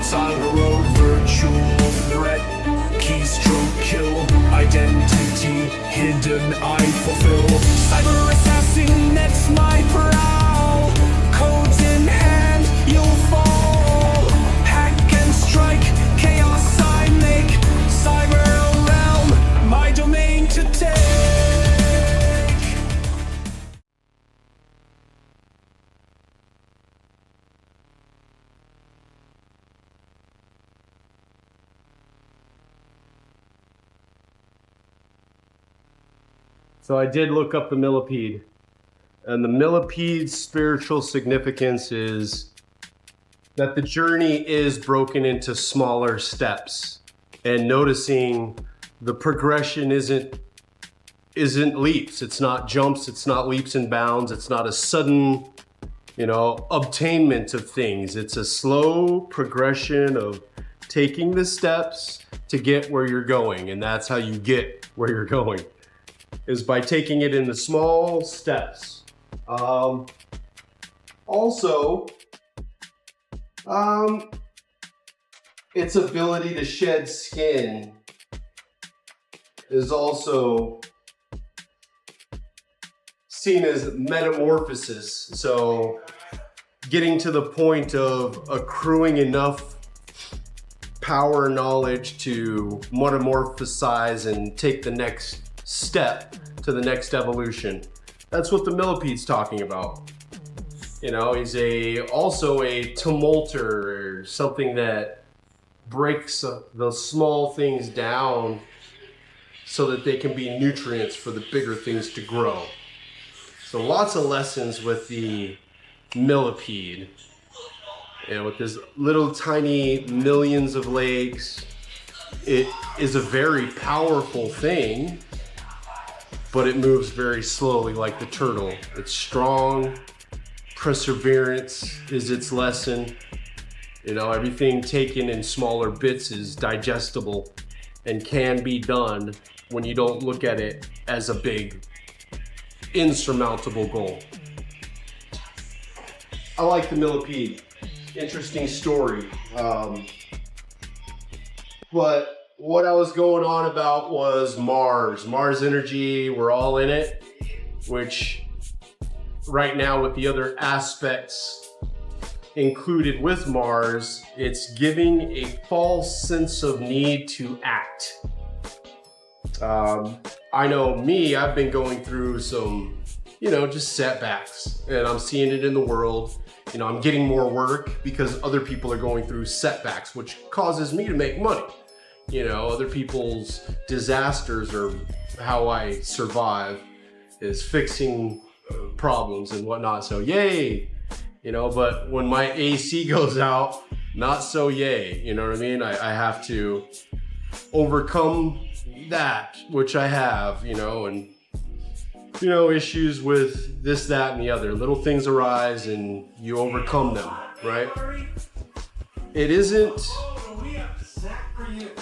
Cyber road, virtual threat, keystroke kill, identity hidden, I fulfill. Cyber assassin, that's my prowl. Codes in hand, you'll fall. Hack and strike, chaos I make. Cyber realm, my domain to take. So I did look up the millipede, and the millipede's spiritual significance is that the journey is broken into smaller steps, and noticing the progression isn't leaps, it's not jumps, it's not leaps and bounds, it's not a sudden, obtainment of things. It's a slow progression of taking the steps to get where you're going, and that's how you get where you're going, is by taking it in the small steps. Its ability to shed skin is also seen as metamorphosis. So getting to the point of accruing enough power and knowledge to metamorphosize and take the next step to the next evolution. That's what the millipede's talking about. He's also a tumulter, something that breaks the small things down so that they can be nutrients for the bigger things to grow. So lots of lessons with the millipede. With his little tiny millions of legs, it is a very powerful thing, but it moves very slowly like the turtle. It's strong. Perseverance is its lesson. Everything taken in smaller bits is digestible and can be done when you don't look at it as a big, insurmountable goal. I like the millipede. Interesting story. But what I was going on about was Mars energy. We're all in it, which right now with the other aspects included with Mars, it's giving a false sense of need to act. I know me, I've been going through some, just setbacks, and I'm seeing it in the world. I'm getting more work because other people are going through setbacks, which causes me to make money. Other people's disasters are how I survive, is fixing problems and whatnot. So yay, but when my AC goes out, not so yay. You know what I mean? I have to overcome that, which I have, and issues with this, that, and the other. Little things arise and you overcome them, right? It isn't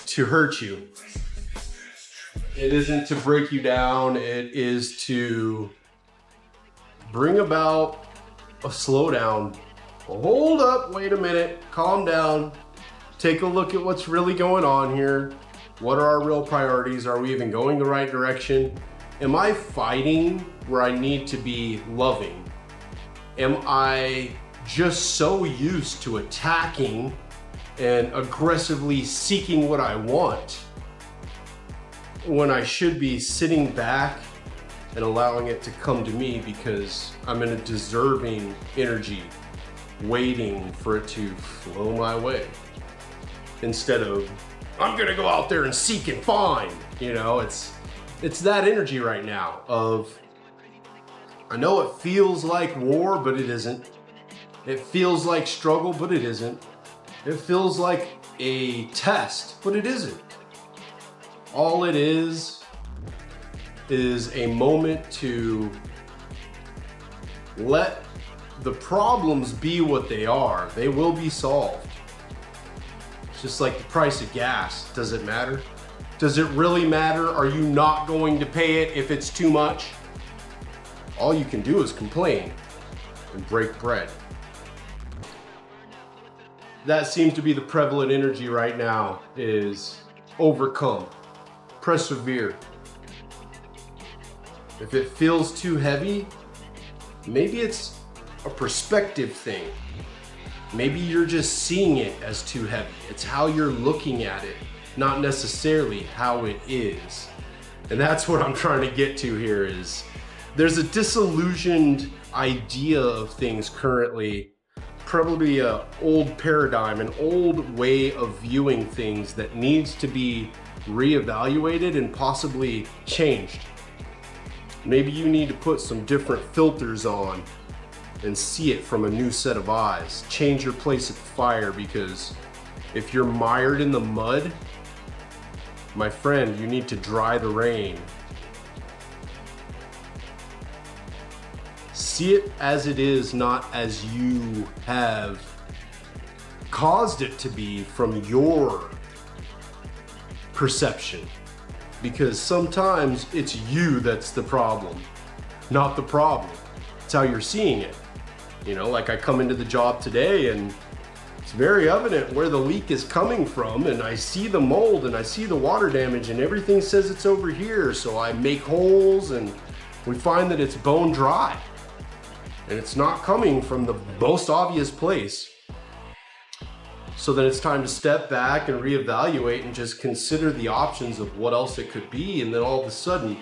to hurt you. It isn't to break you down. It is to bring about a slowdown. Hold up, wait a minute, calm down. Take a look at what's really going on here. What are our real priorities? Are we even going the right direction? Am I fighting where I need to be loving? Am I just so used to attacking and aggressively seeking what I want when I should be sitting back and allowing it to come to me because I'm in a deserving energy, waiting for it to flow my way, instead of I'm gonna go out there and seek and find. It's that energy right now of, I know it feels like war, but it isn't. It feels like struggle, but it isn't. It feels like a test, but it isn't. All it is a moment to let the problems be what they are. They will be solved. It's just like the price of gas. Does it matter? Does it really matter? Are you not going to pay it if it's too much? All you can do is complain and break bread. that seems to be the prevalent energy right now, is overcome, persevere. If it feels too heavy, maybe it's a perspective thing. Maybe you're just seeing it as too heavy. It's how you're looking at it, not necessarily how it is. And that's what I'm trying to get to here is there's a disillusioned idea of things currently, probably an old paradigm, an old way of viewing things that needs to be reevaluated and possibly changed. Maybe you need to put some different filters on and see it from a new set of eyes. Change your place at the fire, because if you're mired in the mud, my friend, you need to dry the rain. See it as it is, not as you have caused it to be from your perception. Because sometimes it's you that's the problem, not the problem. It's how you're seeing it. You know, like I come into the job today and it's very evident where the leak is coming from, and I see the mold and I see the water damage and everything says it's over here. So I make holes and we find that it's bone dry and it's not coming from the most obvious place. So then it's time to step back and reevaluate and just consider the options of what else it could be. And then all of a sudden,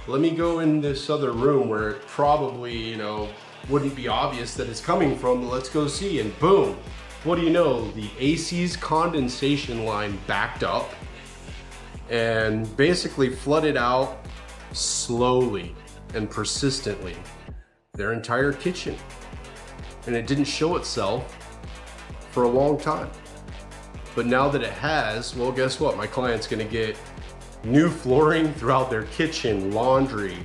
let me go in this other room where it probably, you know, wouldn't be obvious that it's coming from, but let's go see. And boom, what do you know? The AC's condensation line backed up and basically flooded out slowly and persistently their entire kitchen. And it didn't show itself for a long time. But now that it has, well, guess what? My client's gonna get new flooring throughout their kitchen, laundry,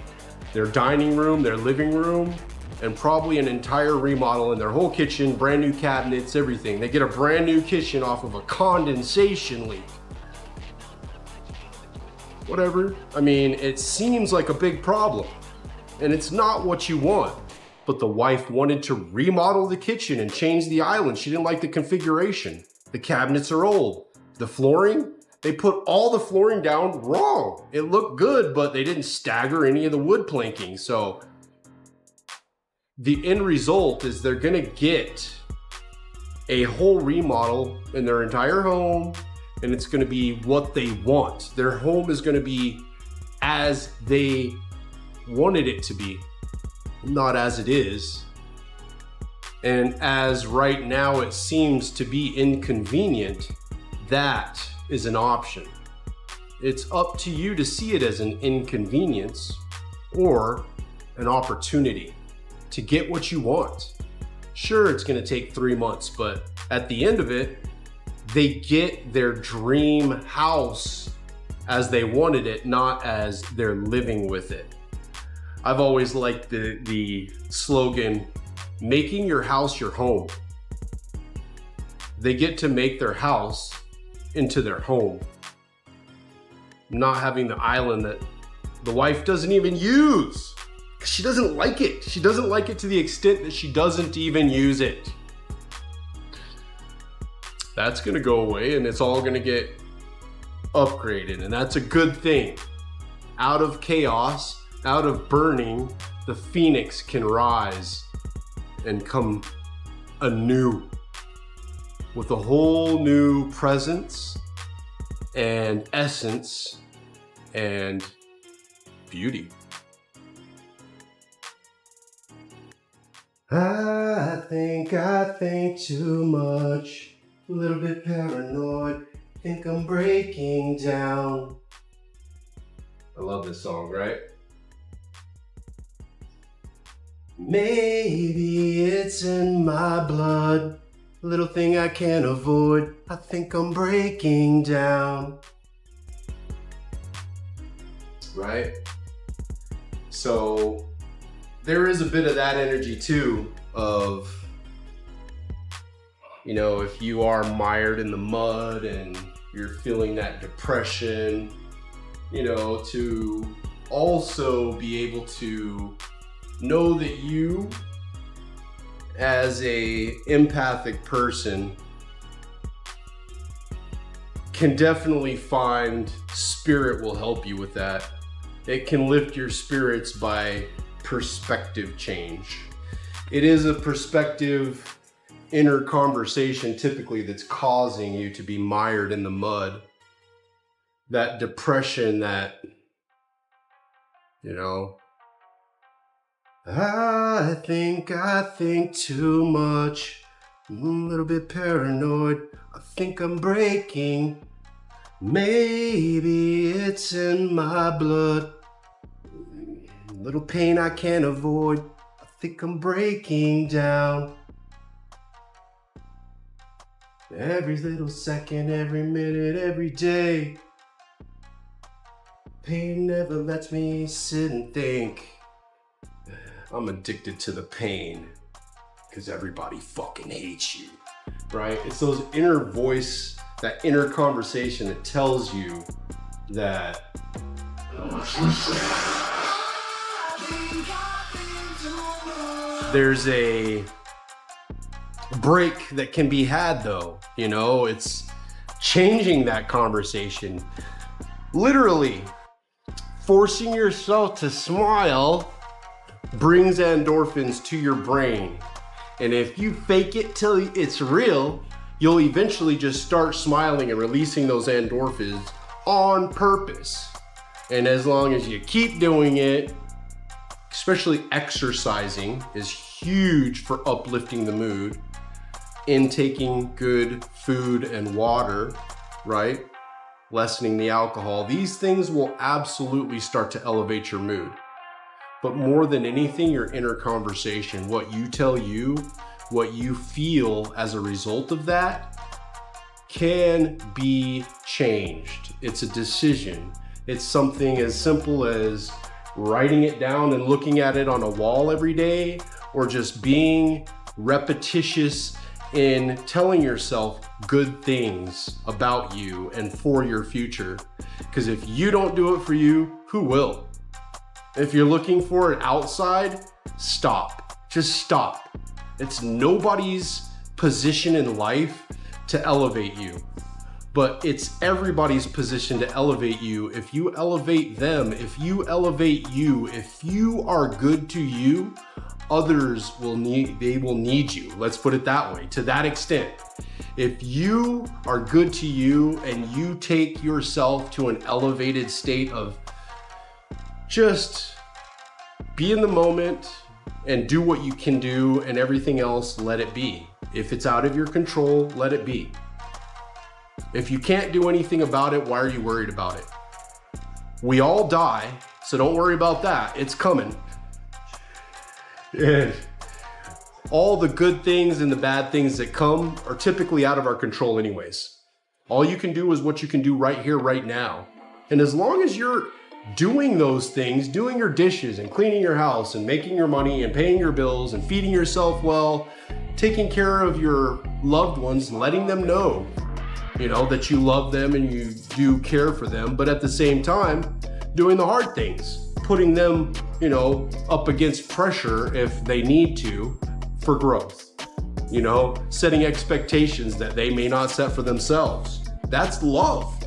their dining room, their living room, and probably an entire remodel in their whole kitchen, brand new cabinets, everything. They get a brand new kitchen off of a condensation leak. Whatever. I mean, it seems like a big problem, and it's not what you want. But the wife wanted to remodel the kitchen and change the island. She didn't like the configuration. The cabinets are old. The flooring, they put all the flooring down wrong. It looked good, but they didn't stagger any of the wood planking. So the end result is they're gonna get a whole remodel in their entire home, and it's gonna be what they want. Their home is gonna be as they wanted it to be, not as it is. And as right now it seems to be inconvenient, that is an option. It's up to you to see it as an inconvenience or an opportunity to get what you want. Sure, it's gonna take 3 months, but at the end of it, they get their dream house as they wanted it, not as they're living with it. I've always liked the slogan, making your house your home. They get to make their house into their home, not having the island that the wife doesn't even use. She doesn't like it. She doesn't like it to the extent that she doesn't even use it. That's gonna go away and it's all gonna get upgraded, and that's a good thing. Out of chaos, out of burning, the phoenix can rise and come anew with a whole new presence and essence and beauty. I think too much, a little bit paranoid, think I'm breaking down. I love this song, right? Maybe it's in my blood, a little thing I can't avoid, I think I'm breaking down. Right? So there is a bit of that energy too of, you know, if you are mired in the mud and you're feeling that depression, you know, to also be able to know that you as a empathic person can definitely find spirit will help you with that. It can lift your spirits by perspective change. It is a perspective inner conversation typically that's causing you to be mired in the mud. That depression, that, you know, I think too much. I'm a little bit paranoid. I think I'm breaking. Maybe it's in my blood. A little pain I can't avoid. I think I'm breaking down. Every little second, every minute, every day. Pain never lets me sit and think. I'm addicted to the pain because everybody fucking hates you, right? It's those inner voice, that inner conversation that tells you that there's a break that can be had though. You know, it's changing that conversation. Literally, forcing yourself to smile brings endorphins to your brain. And if you fake it till it's real, you'll eventually just start smiling and releasing those endorphins on purpose. And as long as you keep doing it, especially exercising is huge for uplifting the mood, intaking good food and water, right? Lessening the alcohol. These things will absolutely start to elevate your mood. But more than anything, your inner conversation, what you tell you, what you feel as a result of that can be changed. It's a decision. It's something as simple as writing it down and looking at it on a wall every day, or just being repetitious in telling yourself good things about you and for your future. Because if you don't do it for you, who will? If you're looking for it outside, stop. Just stop. It's nobody's position in life to elevate you, but it's everybody's position to elevate you. If you elevate them, if you elevate you, if you are good to you, others will need you. Let's put it that way, to that extent. If you are good to you and you take yourself to an elevated state of just be in the moment and do what you can do, and everything else, let it be. If it's out of your control, let it be. If you can't do anything about it, why are you worried about it? We all die, so don't worry about that. It's coming. And all the good things and the bad things that come are typically out of our control anyways. All you can do is what you can do right here, right now. And as long as you're doing those things, doing your dishes and cleaning your house and making your money and paying your bills and feeding yourself well, taking care of your loved ones, letting them know, you know, that you love them and you do care for them, but at the same time, doing the hard things, putting them, you know, up against pressure if they need to for growth, you know, setting expectations that they may not set for themselves. That's love.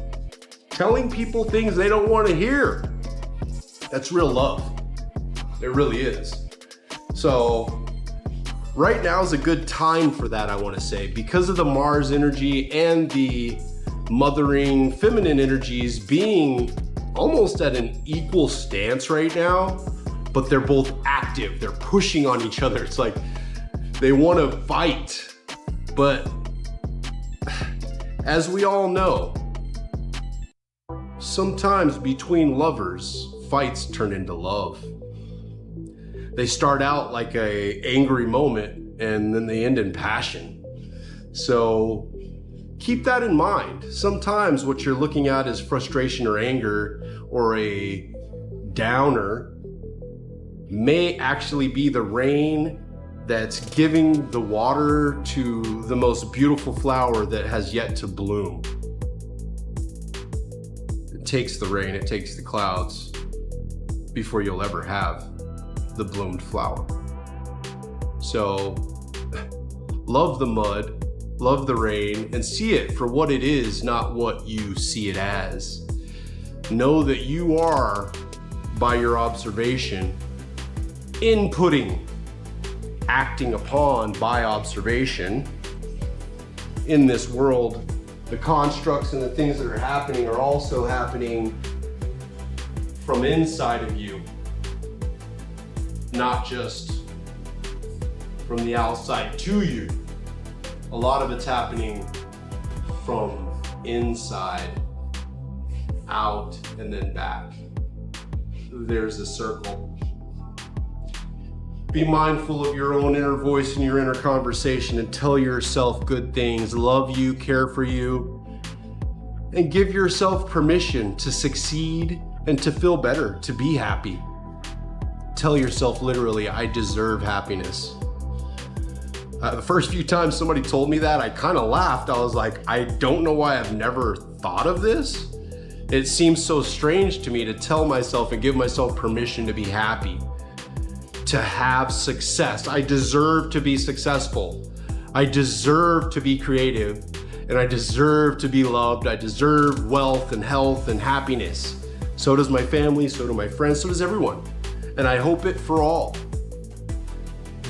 Telling people things they don't want to hear. That's real love. It really is. So right now is a good time for that, I want to say, because of the Mars energy and the mothering feminine energies being almost at an equal stance right now, but they're both active. They're pushing on each other. It's like they want to fight. But as we all know, sometimes between lovers, fights turn into love. They start out like an angry moment and then they end in passion. So keep that in mind. Sometimes what you're looking at is frustration or anger or a downer may actually be the rain that's giving the water to the most beautiful flower that has yet to bloom. It takes the rain, it takes the clouds before you'll ever have the bloomed flower. So love the mud, love the rain, and see it for what it is, not what you see it as. Know that you are, by your observation, inputting, acting upon by observation in this world. The constructs and the things that are happening are also happening from inside of you, not just from the outside to you. A lot of it's happening from inside out and then back. There's a circle. Be mindful of your own inner voice and your inner conversation, and tell yourself good things. Love you, care for you, and give yourself permission to succeed and to feel better, to be happy. Tell yourself literally, I deserve happiness. The first few times somebody told me that, I kind of laughed. I was like, I don't know why I've never thought of this. It seems so strange to me to tell myself and give myself permission to be happy, to have success. I deserve to be successful. I deserve to be creative, and I deserve to be loved. I deserve wealth and health and happiness. So does my family, so do my friends, so does everyone. And I hope it for all.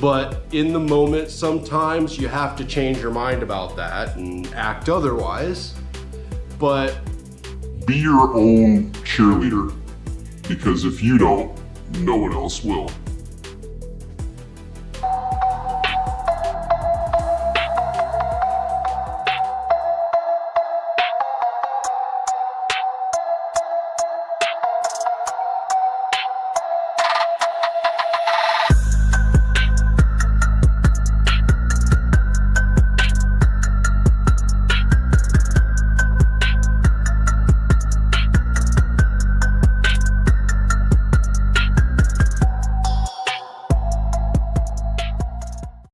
But in the moment, sometimes you have to change your mind about that and act otherwise. But be your own cheerleader, because if you don't, no one else will.